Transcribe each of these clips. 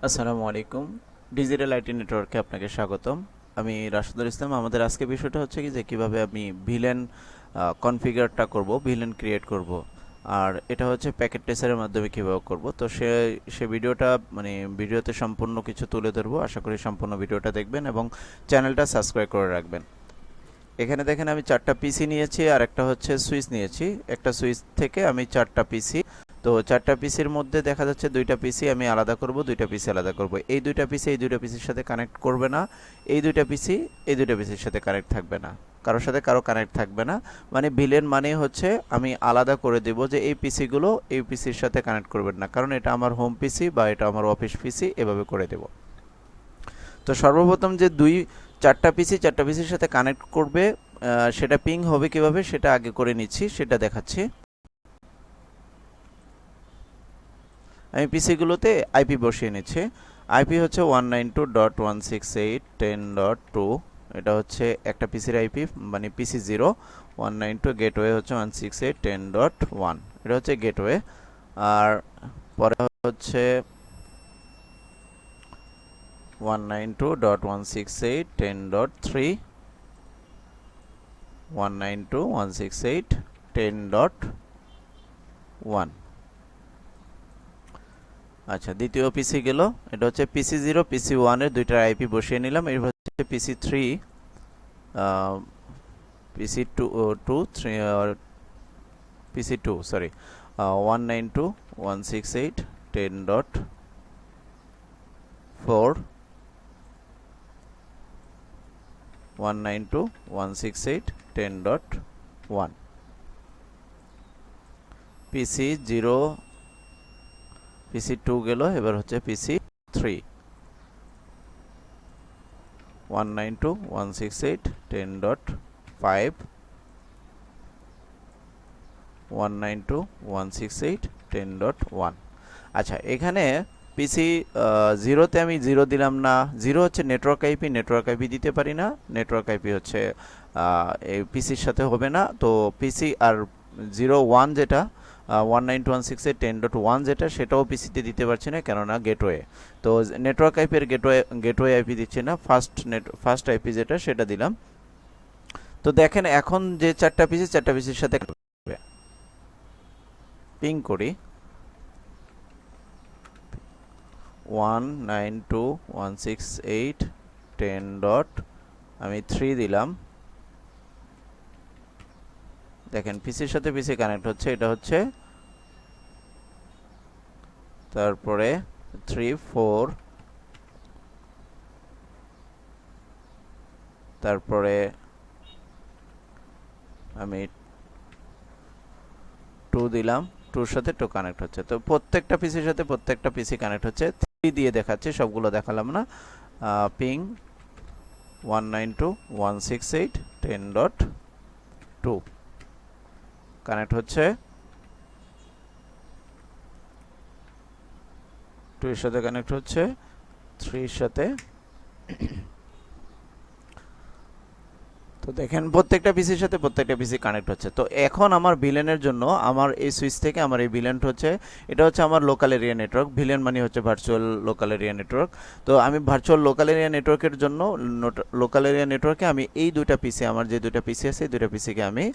আসসালামু আলাইকুম। Digital IT নেটওয়ার্কে আপনাকে স্বাগতম। আমি রাশেদুল ইসলাম। আমাদের আজকে বিষয়টা হচ্ছে কি যে কিভাবে আমি ভিলেন কনফিগারটা করব, ভিলেন ক্রিয়েট করব। আর এটা হচ্ছে প্যাকেট ট্রেসারের মাধ্যমে কিভাবে করব। তো সে ভিডিওটা ভিডিওতে সম্পূর্ণ কিছু তুলে ধরবো। আশা করি সম্পূর্ণ ভিডিওটা দেখবেন এবং চ্যানেলটা সাবস্ক্রাইব করে রাখবেন। এখানে দেখেন আমি 4টা পিসি নিয়েছি আর একটা হচ্ছে সুইচ নিয়েছি। একটা সুইচ থেকে আমি 4টা পিসি, তো 4টা পিসির মধ্যে দেখা যাচ্ছে 2টা পিসি আমি আলাদা করব, 2টা পিসি আলাদা করব। এই 2টা পিসি এই 2টা পিসির সাথে কানেক্ট করবে না। এই 2টা পিসি এই 2টা পিসির সাথে কানেক্ট থাকবে না। কারোর সাথে কারো কানেক্ট থাকবে না। মানে ভিলেন মানে হচ্ছে আমি আলাদা করে দেব যে এই পিসিগুলো এই পিসির সাথে কানেক্ট করবেন না, কারণ এটা আমার হোম পিসি বা এটা আমার অফিস পিসি, এভাবে করে দেব। তো সর্বপ্রথম যে 4টা পিসি 4টা পিসির সাথে কানেক্ট করবে, সেটা পিং হবে কিভাবে সেটা আগে করে নিচ্ছি, সেটা দেখাচ্ছি। আমি পিসিগুলোতে আইপি বসিয়ে নিচ্ছি। আইপি হচ্ছে 192.168.10.2। এটা হচ্ছে একটা পিসির আইপি, মানে পিসি 0। 192 গেটওয়ে হচ্ছে 168.10.1, এটা হচ্ছে গেটওয়ে। আর পরে হচ্ছে 192.168.10.3, 192.168.10.1। আচ্ছা, দ্বিতীয় পিসি গেল। এটা হচ্ছে পিসি 0, পিসি 1 এর দুইটার আইপি বসিয়ে নিলাম। এর হচ্ছে পিসি 3, পিসি 2, 2 3, পিসি 2 সরি, 192.168.10.4, 192.168.10.1। পিসি 0, পিসি 2 গেল। এবার হচ্ছে পিসি 3, 192.168.10.5, 192.168.10.1। আচ্ছা, এখানে পিসি 0তে আমি 0 দিলাম না। 0 হচ্ছে নেটওয়ার্ক আইপি, নেটওয়ার্ক আইপি দিতে পারি না। নেটওয়ার্ক আইপি হচ্ছে এই পিসির সাথে হবে না। তো পিসি আর 01 যেটা 192.168.10.1 যেটা, সেটাও পিসিতে দিতে পারছি না, কেননা গেটওয়ে। তো নেটওয়ার্ক আইপির গেটওয়ে আইপি দিচ্ছি না, ফার্স্ট আইপি যেটা সেটা দিলাম। তো দেখেন এখন যে 4টা পিসি 4টা পিসির সাথে পিং করি 192.168.10. আমি 3 দিলাম। দেখেন পিসির সাথে পিসি কানেক্ট হচ্ছে, এটা হচ্ছে। তারপরে 3 4, তারপরে আমি 2 দিলাম, 2 সাথে 2 কানেক্ট হচ্ছে। তো প্রত্যেকটা পিসির সাথে প্রত্যেকটা পিসি কানেক্ট হচ্ছে। 3 দিয়ে দেখাচ্ছে, সবগুলো দেখালাম না। পিং 192.168.10.2 কানেক্ট হচ্ছে। 2 এর সাথে কানেক্ট হচ্ছে, 3 এর সাথে। তো দেখেন প্রত্যেকটা পিসির সাথে প্রত্যেকটা পিসি কানেক্ট হচ্ছে। তো এখন আমার ভিলেনের জন্য আমার এই সুইচ থেকে আমার এই ভিলেন হচ্ছে, এটা হচ্ছে আমার লোকাল এরিয়া নেটওয়ার্ক। ভিলেন মানে হচ্ছে ভার্চুয়াল লোকাল এরিয়া নেটওয়ার্ক। তো আমি ভার্চুয়াল লোকাল এরিয়া নেটওয়ার্কের জন্য লোকাল এরিয়া নেটওয়ার্কে আমি এই দুইটা পিসি, আমার যে দুইটা পিসি আছে এই দুইটা পিসিকে আমি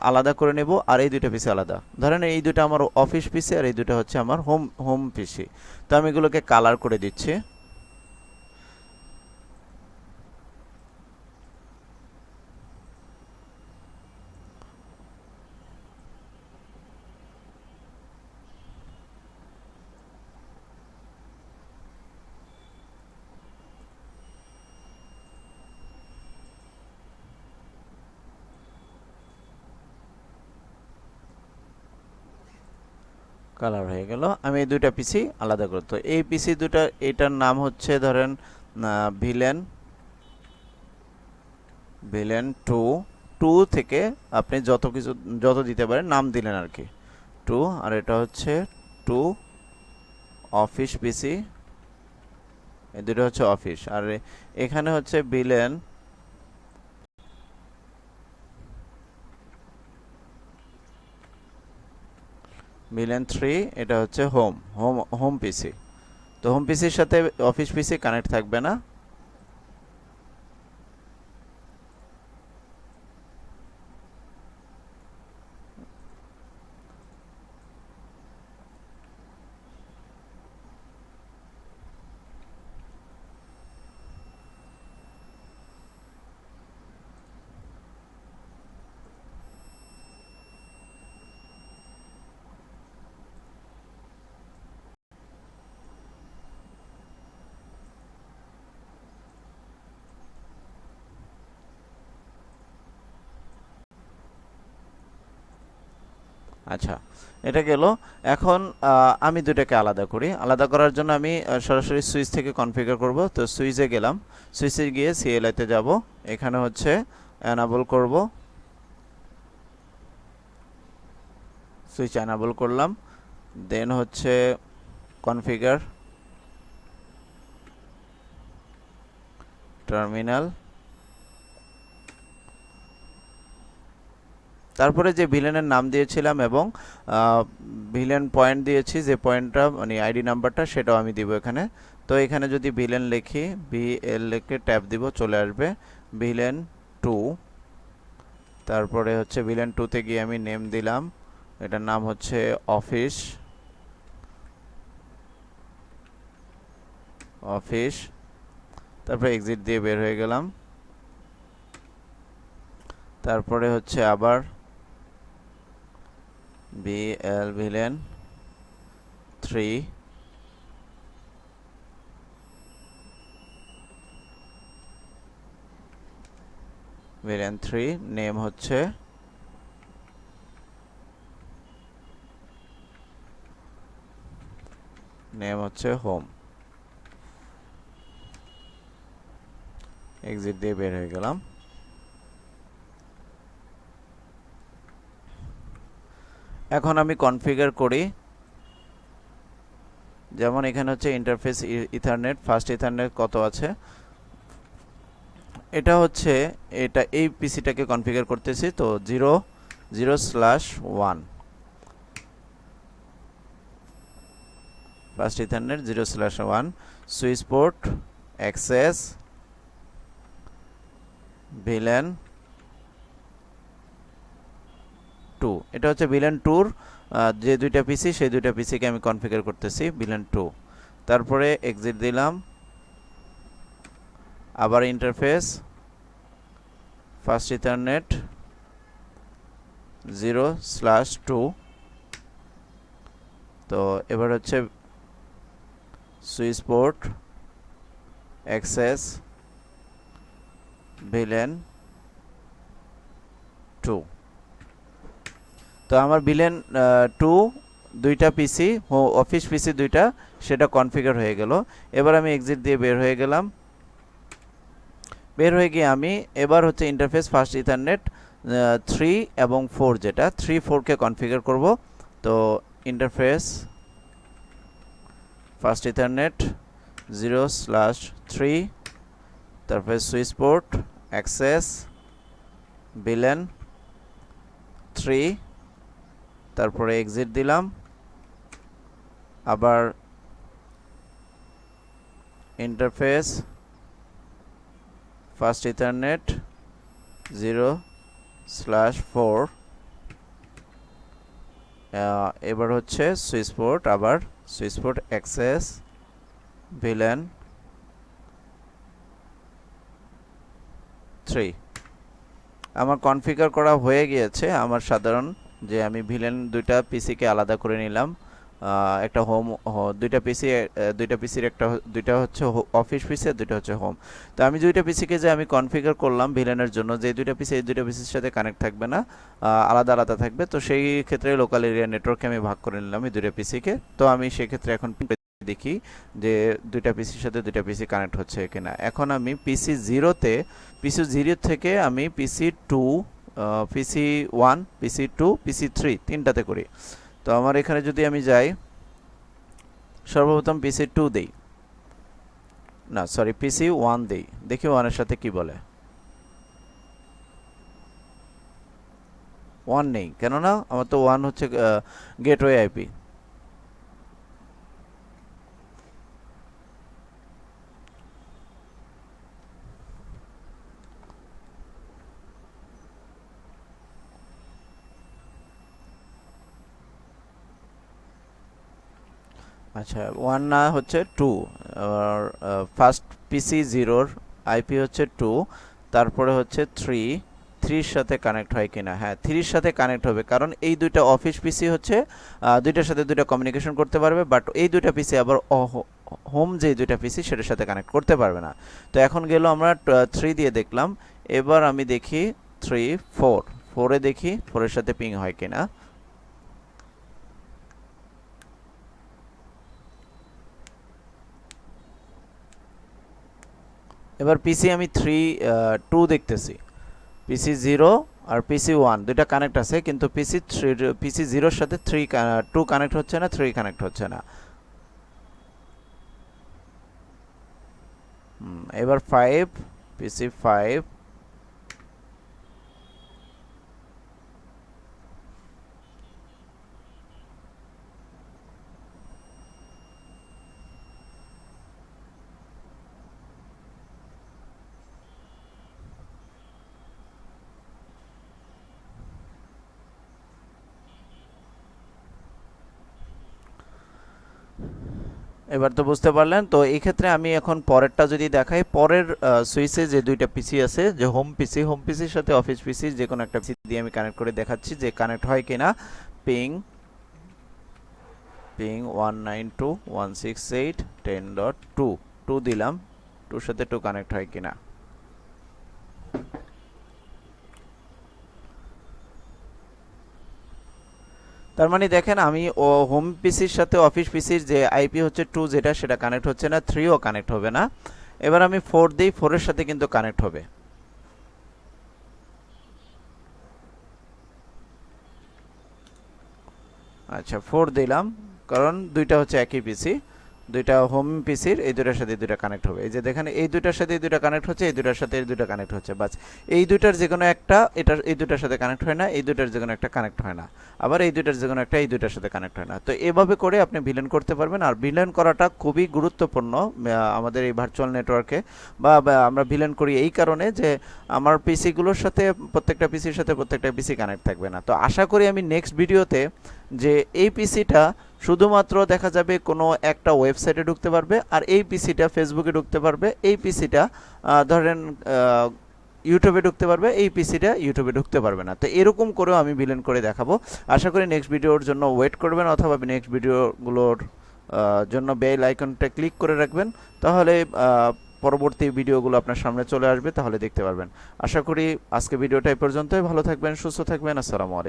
আলাদা করে নেব। আর এই দুইটা পিসি আলাদা, ধরেন এই দুইটা আমার অফিস পিসি আর এই দুইটা হচ্ছে আমার হোম পিসি। তো আমি এগুলোকে কালার করে দিচ্ছি। কালার হয়ে গেল। আমি এই দুইটা পিসি আলাদা করব। তো এই পিসি দুটা, এটার নাম হচ্ছে ধরেন ভিলেন ভিলেন 2। 2 থেকে আপনি যত দিতে পারেন নাম দিলেন আর কি, 2। আর এটা হচ্ছে 2 অফিস পিসি, এই দুটো হচ্ছে অফিস। আর এখানে হচ্ছে ভিলেন 3, এটা হচ্ছে হোম পিসি। তো হোম পিসির সাথে অফিস পিসি কানেক্ট থাকবে না। আচ্ছা, এটা গেল। এখন আমি দুটাকে আলাদা করি। আলাদা করার জন্য আমি সরাসরি সুইচ থেকে কনফিগার করব। তো সুইচে গেলাম, সুইচে গিয়ে সিএলআইতে যাব, এখানে হচ্ছে অ্যানাবল করব, সুইচ অ্যানাবল করলাম, দেন হচ্ছে কনফিগার টার্মিনাল, তারপরে যে ভিলেনের নাম দিয়েছিলাম এবং ভিলেন পয়েন্ট দিয়েছি, যে পয়েন্টটা মানে আইডি নাম্বারটা সেটাও আমি দিব এখানে। তো এখানে যদি ভিলেন লিখি, বিএল লিখে ট্যাব দিব, চলে আসবে ভিলেন 2। তারপরে হচ্ছে ভিলেন 2তে গিয়ে আমি নেম দিলাম, এটার নাম হচ্ছে অফিস, অফিস। তারপরে এক্সিট দিয়ে বের হয়ে গেলাম। তারপরে হচ্ছে আবার বিএল ভিলেন 3, ভিলেন 3 নেম হচ্ছে হোম। এক্সিট দিয়ে বের হয়ে গেলাম। এখন আমি কনফিগার করি, যেমন এখানে হচ্ছে ইন্টারফেস ইথারনেট, ফার্স্ট ইথারনেট কত আছে, এটা হচ্ছে, এটা এই পিসিটাকে কনফিগার করতেছি। তো 0/0/1 first ethernet 0/1 switch port access villain 2। এটা হচ্ছে ভিলেন 2-র যে দুইটা পিসি, সেই দুইটা পিসিকে আমি কনফিগার করতেছি, ভিলেন 2। তারপরে এক্সিট দিলাম, আবার ইন্টারফেস ফার্স্ট ইথারনেট 0/2। তো এবার হচ্ছে সুইচ পোর্ট অ্যাক্সেস ভিলেন 2। তো আমার ভিলেন 2 দুইটা পিসি, অফিস পিসি দুইটা, সেটা কনফিগার হয়ে গেল। এবার আমি এক্সিট দিয়ে বের হয়ে গেলাম। বের হয়ে গিয়ে আমি এবার হচ্ছে ইন্টারফেস ফার্স্ট ইথারনেট 3 এবং 4, যেটা 3/4-কে কনফিগার করব। তো ইন্টারফেস ফার্স্ট ইথারনেট 0/3, তারপরে সুইচ পোর্ট অ্যাক্সেস ভিলেন 3, তারপরে এক্সিট দিলাম, আবার ইন্টারফেস ফার্স্ট ইথারনেট 0/4, এবার হচ্ছে সুইচ পোর্ট, আবার সুইচ পোর্ট অ্যাক্সেস ভিলেন 3। আমার কনফিগার করা হয়ে গিয়েছে। আমার সাধারণ যে আমি ভিলেন দুইটা পিসিকে আলাদা করে নিলাম, একটা হোম, দুইটা পিসির একটা, দুইটা হচ্ছে অফিস পিসি আর দুইটা হচ্ছে হোম। তো আমি দুইটা পিসিকে যে আমি কনফিগার করলাম ভিলেনের জন্য, যে দুইটা পিসি এই দুইটা পিসির সাথে কানেক্ট থাকবে না, আলাদা আলাদা থাকবে। তো সেই ক্ষেত্রে লোকাল এরিয়া নেটওয়ার্কে আমি ভাগ করে নিলাম এই দুইটা পিসিকে। তো আমি সেক্ষেত্রে এখন দেখি যে দুইটা পিসির সাথে দুইটা পিসি কানেক্ট হচ্ছে কিনা। এখন আমি পিসি 0 থেকে আমি পিসি 2, পিসি 1, পিসি 2, পিসি 3 তিনটাতে করি। তো আমার এখানে যদি আমি যাই, সর্বপ্রথম পিসি 2 দেই, না সরি পিসি 1 দেই, দেখি 1-এর সাথে কি বলে। 1 নেই, কেননা আমার তো 1 হচ্ছে গেটওয়ে আইপি। আচ্ছা 1 না হচ্ছে 2, আর ফার্স্ট পিসি 0 আইপি হচ্ছে 2, তারপরে হচ্ছে 3, 3 এর সাথে কানেক্ট হয় কিনা, হ্যাঁ 3 এর সাথে কানেক্ট হবে, কারণ এই দুইটা অফিস পিসি হচ্ছে দুইটার সাথে দুইটা কমিউনিকেশন করতে পারবে, বাট এই দুইটা পিসি আবার হোম যে দুইটা পিসি সেটার সাথে কানেক্ট করতে পারবে না। তো এখন গেল আমরা 3 দিয়ে দেখলাম, এবার আমি দেখি 3, 4, 4 এ দেখি 4 এর সাথে পিং হয় কিনা। এবার পিসি আমি 2 দেখতেছি, পিসি 0 আর পিসি 1 দুইটা কানেক্ট আছে, কিন্তু পিসি 0 এর সাথে 2 কানেক্ট হচ্ছে না, 3 কানেক্ট হচ্ছে না। এবার 5, পিসি 5, এবার তো বুঝতে পারলেন। তো এই ক্ষেত্রে আমি এখন পরেরটা যদি দেখাই, পরের সুইচে যে দুইটা পিসি আছে, যে হোম পিসির সাথে অফিস পিসি যে কোনো একটা পিসি দিয়ে আমি কানেক্ট করে দেখাচ্ছি যে কানেক্ট হয় কিনা। পিং পিং 192.168.10.2, 2 দিলাম, 2 এর সাথে 2 কানেক্ট হয় কিনা। তার মানে দেখেন আমি হোম পিসির সাথে অফিস পিসির যে আইপি হচ্ছে 2 যেটা, সেটা কানেক্ট হচ্ছে না, 3 ও কানেক্ট হবে না। এবার আমি 4 দিই, 4 এর সাথে কিন্তু কানেক্ট হবে। আচ্ছা 4 দিলাম, কারণ দুইটা হচ্ছে একই পিসি, দুইটা হোম পিসির, এই দুইটার সাথে দুইটা কানেক্ট হবে। এই যে দেখেন এই দুইটার সাথে এই দুইটা কানেক্ট হচ্ছে, এই দুইটার সাথে এই দুইটা কানেক্ট হচ্ছে, বাস এই দুইটার যে কোনো একটা এই দুইটার সাথে কানেক্ট হয় না, এই দুইটার যে কোনো একটা কানেক্ট হয় না, আবার এই দুইটার যে কোনো একটা এই দুইটার সাথে কানেক্ট হয় না। তো এভাবে করে আপনি ভিলেন করতে পারবেন। আর ভিলেন করাটা খুবই গুরুত্বপূর্ণ আমাদের এই ভার্চুয়াল নেটওয়ার্কে, বা আমরা ভিলেন করি এই কারণে যে আমার পিসিগুলোর সাথে প্রত্যেকটা পিসির সাথে প্রত্যেকটা পিসি কানেক্ট থাকবে না। তো আশা করি আমি নেক্সট ভিডিওতে যে এই পিসিটা শুধুমাত্র দেখা যাবে কোনো একটা ওয়েবসাইটে ঢুকতে পারবে, আর এই পিসিটা ফেসবুকে ঢুকতে পারবে, এই পিসিটা ধরেন ইউটিউবে ঢুকতে পারবে, এই পিসিটা ইউটিউবে ঢুকতে পারবে না। তো এরকম করেও আমি ভিলেন করে দেখাবো। আশা করি নেক্সট ভিডিওর জন্য ওয়েট করবেন, অথবা নেক্সট ভিডিওগুলোর জন্য বেল আইকনটা ক্লিক করে রাখবেন, তাহলে পরবর্তী ভিডিওগুলো আপনার সামনে চলে আসবে, তাহলে দেখতে পারবেন। আশা করি আজকে ভিডিওটা এই পর্যন্তই। ভালো থাকবেন, সুস্থ থাকবেন। আসসালামু আলাইকুম।